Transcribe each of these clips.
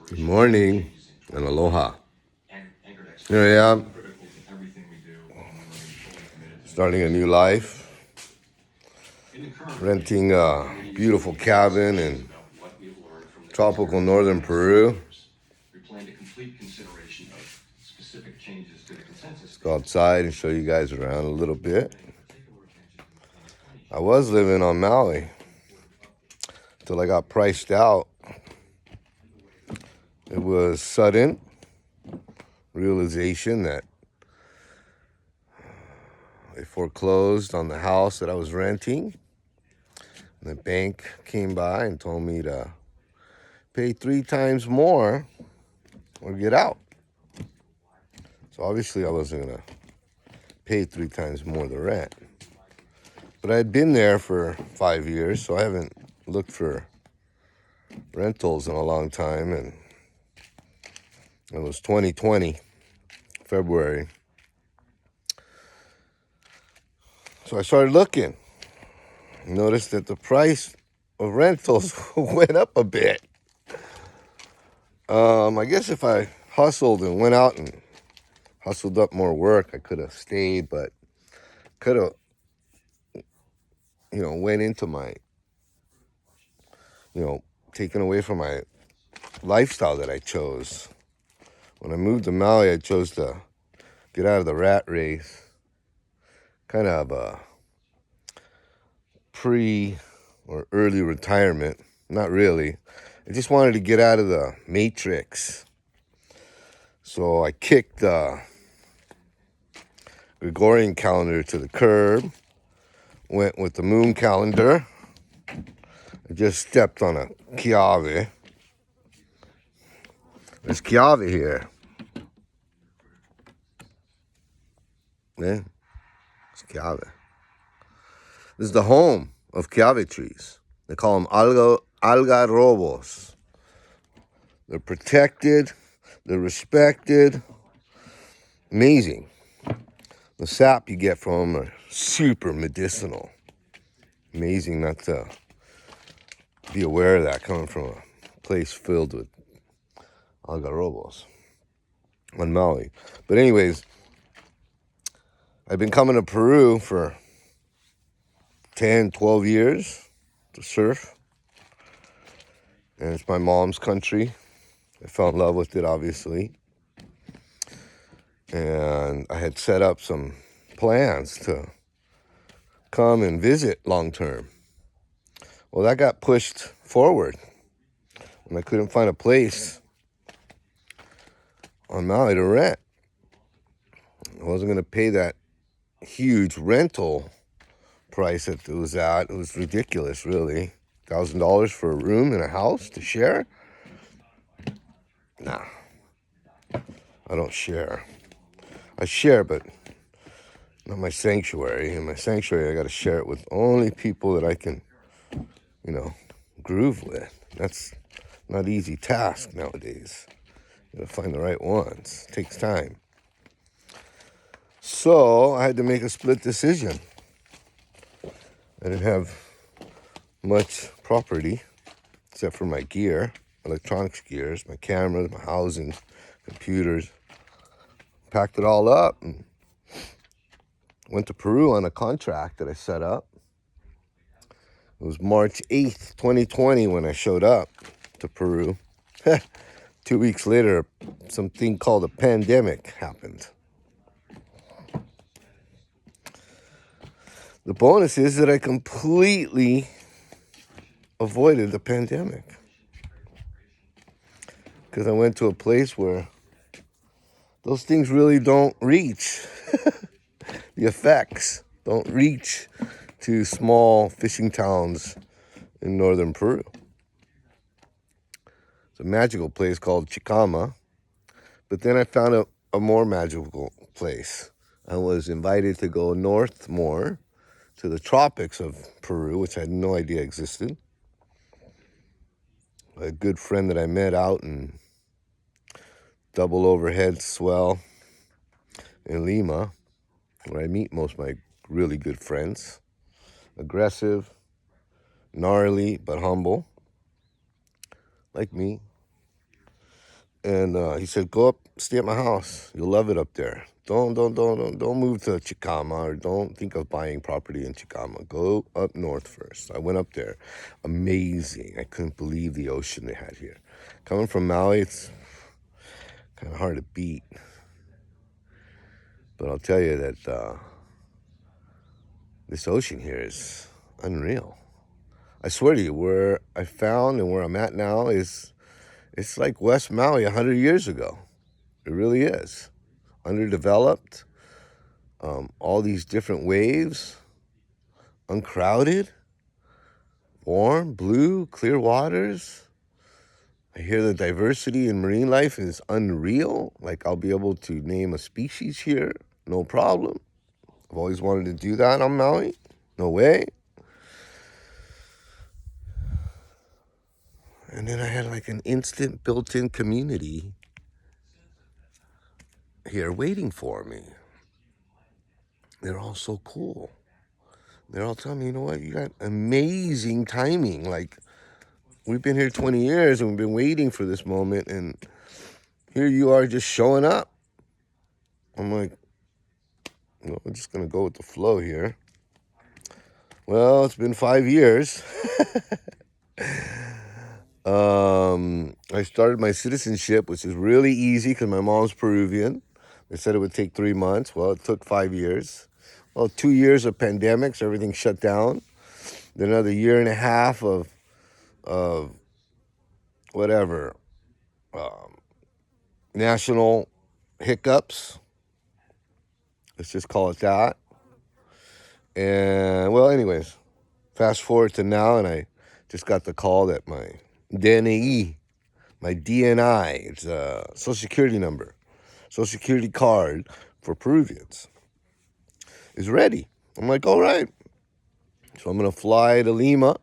Good morning and aloha. Here I am, starting a new life, renting a beautiful cabin in tropical northern Peru. Let's go outside and show you guys around a little bit. I was living on Maui until I got priced out. It was sudden realization that they foreclosed on the house that I was renting. And the bank came by and told me to pay 3 times more or get out. So obviously I wasn't going to pay 3 times more the rent. But I had been there for 5 years, so I haven't looked for rentals in a long time. And it was 2020, February. So I started looking. Noticed that the price of rentals went up a bit. I guess if I hustled and went out and hustled up more work, I could have stayed, but could have, went into my, taken away from my lifestyle that I chose. When I moved to Maui, I chose to get out of the rat race, kind of a pre or early retirement. Not really. I just wanted to get out of the matrix. So I kicked the Gregorian calendar to the curb, went with the moon calendar. I just stepped on a kiawe. There's kiawe here. Yeah, it's kiawe. This is the home of kiawe trees. They call them algarrobos. They're protected. They're respected. Amazing. The sap you get from them are super medicinal. Amazing not to be aware of that coming from a place filled with algarrobos on Maui. But anyways, I've been coming to Peru for 10, 12 years to surf. And it's my mom's country. I fell in love with it, obviously. And I had set up some plans to come and visit long term. Well, that got pushed forward when I couldn't find a place on Maui to rent. I wasn't going to pay that huge rental price that it was at. It was ridiculous, really. $1,000 for a room in a house to share? Nah, I don't share. I share, but not my sanctuary. In my sanctuary, I got to share it with only people that I can, groove with. That's not an easy task nowadays. You got to find the right ones. It takes time. So I had to make a split decision. I didn't have much property except for my gear, electronics gears, my cameras, my housing, computers. Packed it all up and went to Peru on a contract that I set up. It was March 8th, 2020 when I showed up to Peru. 2 weeks later, something called a pandemic happened. The bonus is that I completely avoided the pandemic. Because I went to a place where those things really don't reach. The effects don't reach to small fishing towns in northern Peru. It's a magical place called Chicama. But then I found a more magical place. I was invited to go north more to the tropics of Peru, which I had no idea existed. A good friend that I met out in double overhead swell in Lima, where I meet most of my really good friends. Aggressive, gnarly, but humble, like me. And he said, "Go up, stay at my house. You'll love it up there. Don't move to Chicama, or don't think of buying property in Chicama. Go up north first." I went up there. Amazing. I couldn't believe the ocean they had here. Coming from Maui, it's kind of hard to beat. But I'll tell you that this ocean here is unreal. I swear to you, where I found and where I'm at now it's like West Maui 100 years ago. It really is. Underdeveloped, all these different waves, uncrowded, warm, blue, clear waters. I hear the diversity in marine life is unreal. Like, I'll be able to name a species here, no problem. I've always wanted to do that on Maui. No way. And then I had like an instant built-in community here waiting for me. They're all so cool. They're all telling me, you know what, you got amazing timing. Like, we've been here 20 years and we've been waiting for this moment, and here you are just showing up. I'm like, well, I'm just going to go with the flow here. Well, it's been 5 years. I started my citizenship, which is really easy because my mom's Peruvian. They said it would take 3 months. Well, it took 5 years. Well, 2 years of pandemic, so everything shut down. Then another year and a half of whatever, national hiccups. Let's just call it that. And, well, anyways, fast forward to now, and I just got the call that my DNI, it's a Social Security number, Social Security card for Peruvians, is ready. I'm like, all right. So I'm going to fly to Lima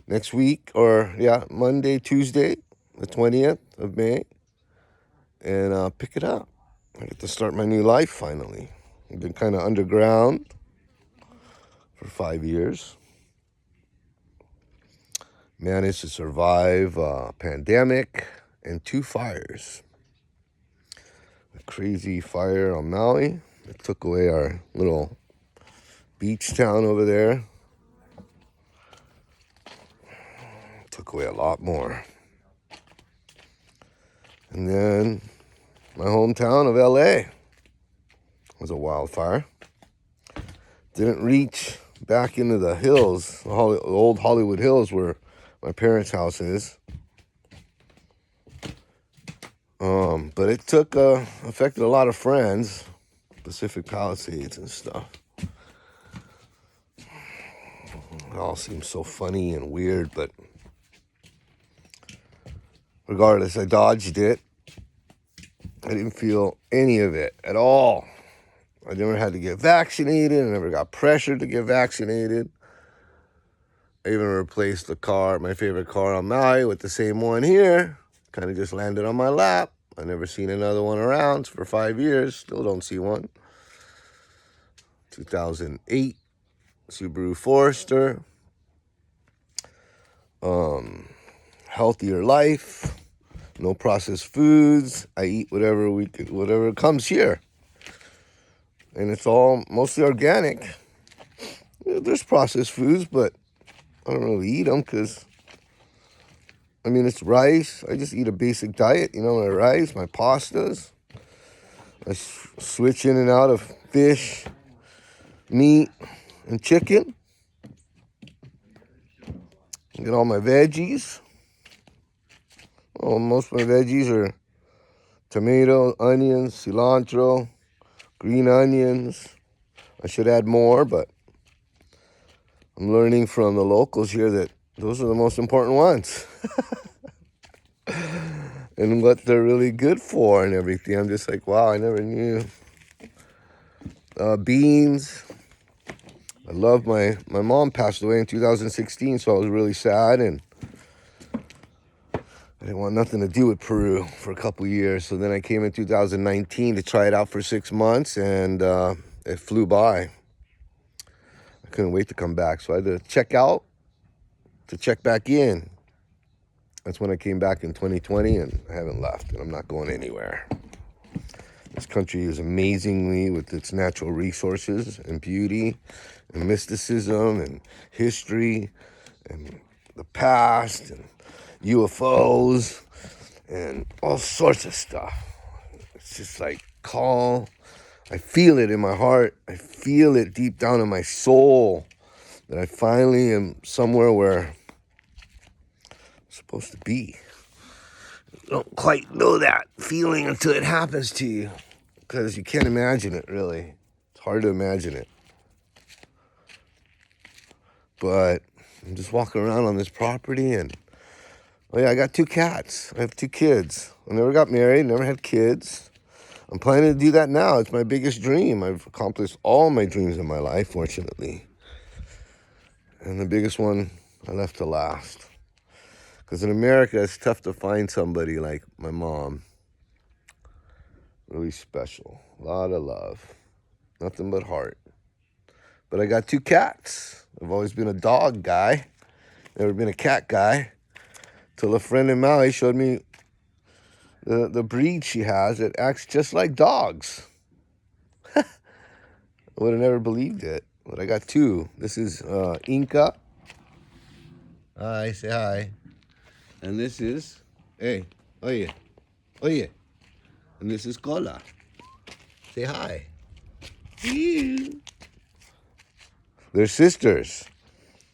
next week, or, Monday, Tuesday, the 20th of May, and pick it up. I get to start my new life finally. I've been kind of underground for 5 years. Managed to survive a pandemic and 2 fires. A crazy fire on Maui that took away our little beach town over there. Took away a lot more. And then my hometown of LA was a wildfire. Didn't reach back into the hills, the old Hollywood Hills where my parents' house is. But it affected a lot of friends, Pacific Palisades and stuff. It all seems so funny and weird, but regardless, I dodged it. I didn't feel any of it at all. I never had to get vaccinated. I never got pressured to get vaccinated. I even replaced my favorite car on Maui with the same one here. Kind of just landed on my lap. I never seen another one around for 5 years. Still don't see one. 2008 Subaru Forester. Healthier life. No processed foods. I eat whatever comes here. And it's all mostly organic. There's processed foods, but I don't really eat them because, it's rice. I just eat a basic diet, my rice, my pastas. I switch in and out of fish, meat, and chicken. I get all my veggies. Well, most of my veggies are tomato, onions, cilantro, green onions. I should add more, but I'm learning from the locals here that those are the most important ones. And what they're really good for and everything. I'm just like, wow, I never knew. Beans. I love my mom passed away in 2016, so I was really sad, and I didn't want nothing to do with Peru for a couple years. So then I came in 2019 to try it out for 6 months, and it flew by. I couldn't wait to come back, so I had to check out to check back in. That's when I came back in 2020, and I haven't left, and I'm not going anywhere. This country is amazingly, with its natural resources and beauty and mysticism and history and the past and UFOs and all sorts of stuff. It's just like calm. I feel it in my heart. I feel it deep down in my soul that I finally am somewhere where I'm supposed to be. You don't quite know that feeling until it happens to you, because you can't imagine it, really. It's hard to imagine it. But I'm just walking around on this property, and oh yeah, I got 2 cats. I have 2 kids. I never got married, never had kids. I'm planning to do that now. It's my biggest dream. I've accomplished all my dreams in my life, fortunately. And the biggest one I left to last. Because in America, it's tough to find somebody like my mom. Really special. A lot of love. Nothing but heart. But I got 2 cats. I've always been a dog guy. Never been a cat guy. Till a friend in Maui showed me the breed she has. It acts just like dogs. I would have never believed it. But I got 2. This is Inca. Hi, say hi. And this is, hey, oye, oye. And this is Cola. Say hi. They're sisters.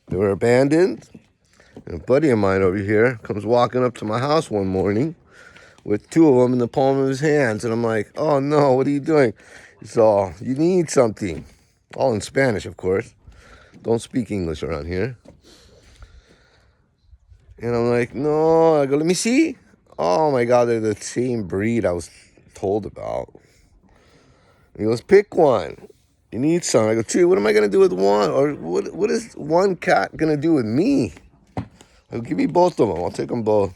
They were abandoned. And a buddy of mine over here comes walking up to my house one morning with 2 of them in the palm of his hands. And I'm like, oh no, what are you doing? He's all, you need something. All in Spanish, of course. Don't speak English around here. And I'm like, no. I go, let me see. Oh my God, they're the same breed I was told about. And he goes, pick one. You need some. I go, gee, what am I going to do with one? Or what is one cat going to do with me? I go, give me both of them. I'll take them both.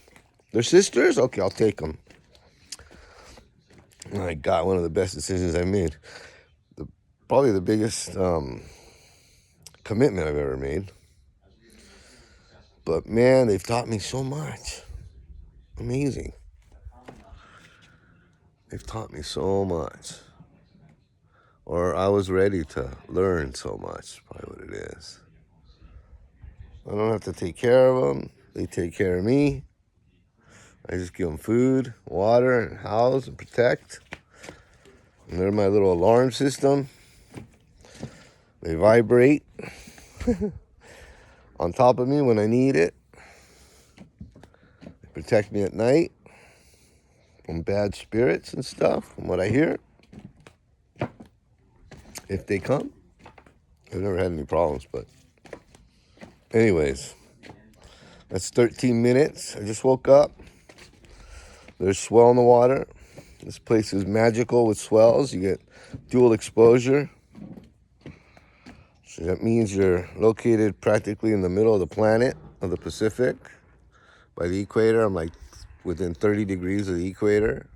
They're sisters? Okay, I'll take them. And I got one of the best decisions I made. Probably the biggest commitment I've ever made. But man, they've taught me so much. Amazing. They've taught me so much. Or I was ready to learn so much, probably what it is. I don't have to take care of them. They take care of me. I just give them food, water, and house and protect. And they're my little alarm system. They vibrate on top of me when I need it. They protect me at night from bad spirits and stuff, from what I hear. If they come. I've never had any problems, but anyways, that's 13 minutes. I just woke up. There's swell in the water. This place is magical with swells. You get dual exposure. So that means you're located practically in the middle of the planet, of the Pacific, by the equator. I'm like within 30 degrees of the equator.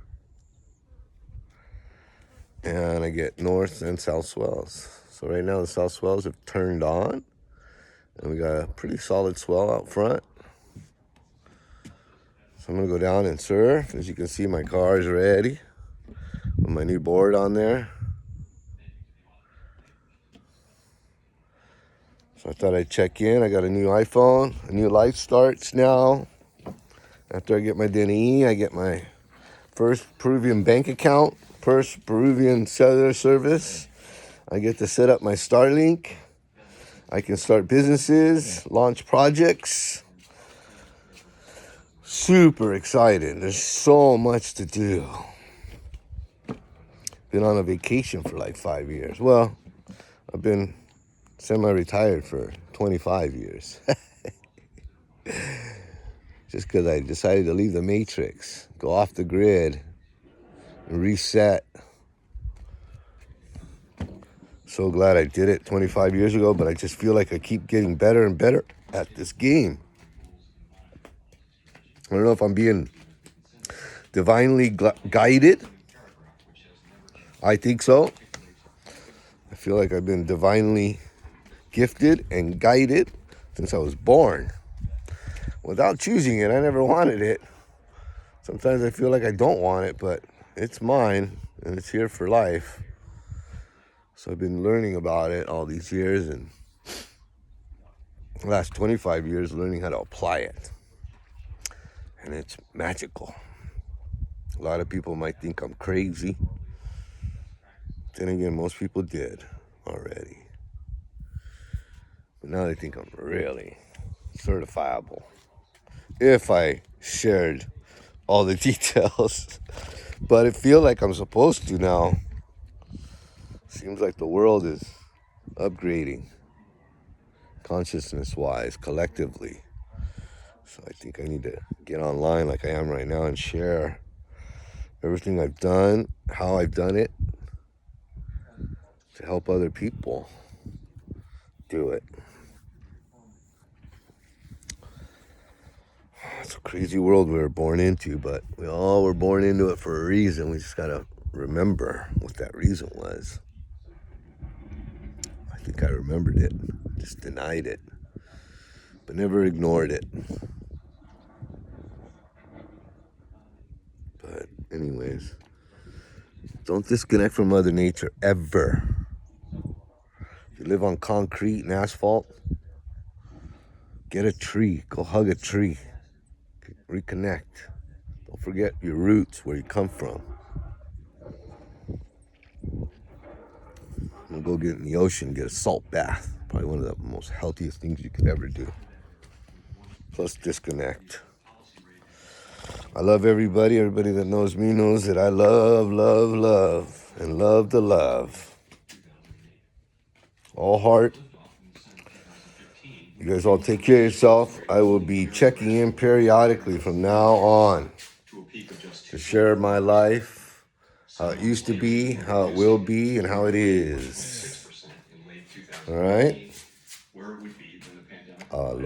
And I get north and south swells. So right now the south swells have turned on. And we got a pretty solid swell out front. So I'm going to go down and surf. As you can see, my car is ready with my new board on there. So I thought I'd check in. I got a new iPhone. A new life starts now. After I get my DNI, I get my first Peruvian bank account, first Peruvian cellular service. I get to set up my Starlink. I can start businesses, launch projects. Super excited. There's so much to do. Been on a vacation for like 5 years. Well, I've been semi-retired for 25 years. Just because I decided to leave the matrix, go off the grid, and reset. So glad I did it 25 years ago, but I just feel like I keep getting better and better at this game. I don't know if I'm being divinely guided. I think so. I feel like I've been divinely gifted and guided since I was born. without choosing it. I never wanted it. Sometimes I feel like I don't want it, but it's mine and it's here for life. So I've been learning about it all these years, and the last 25 years learning how to apply it. And it's magical. A lot of people might think I'm crazy. Then again, most people did already. But now they think I'm really certifiable. If I shared all the details. But it feels like I'm supposed to now. Seems like the world is upgrading consciousness-wise, collectively. So I think I need to get online like I am right now and share everything I've done, how I've done it, to help other people do it. It's a crazy world we were born into, but we all were born into it for a reason. We just gotta remember what that reason was. I think I remembered it, just denied it, but never ignored it. But anyways, don't disconnect from Mother Nature ever. If you live on concrete and asphalt, get a tree, go hug a tree, reconnect. Don't forget your roots, where you come from. And go get in the ocean, get a salt bath. Probably one of the most healthiest things you could ever do. Plus disconnect. I love everybody. Everybody that knows me knows that I love, love, love, and love the love. All heart. You guys all take care of yourself. I will be checking in periodically from now on to share my life, how it used to be, how it will be, and how it is. All right? Aloha.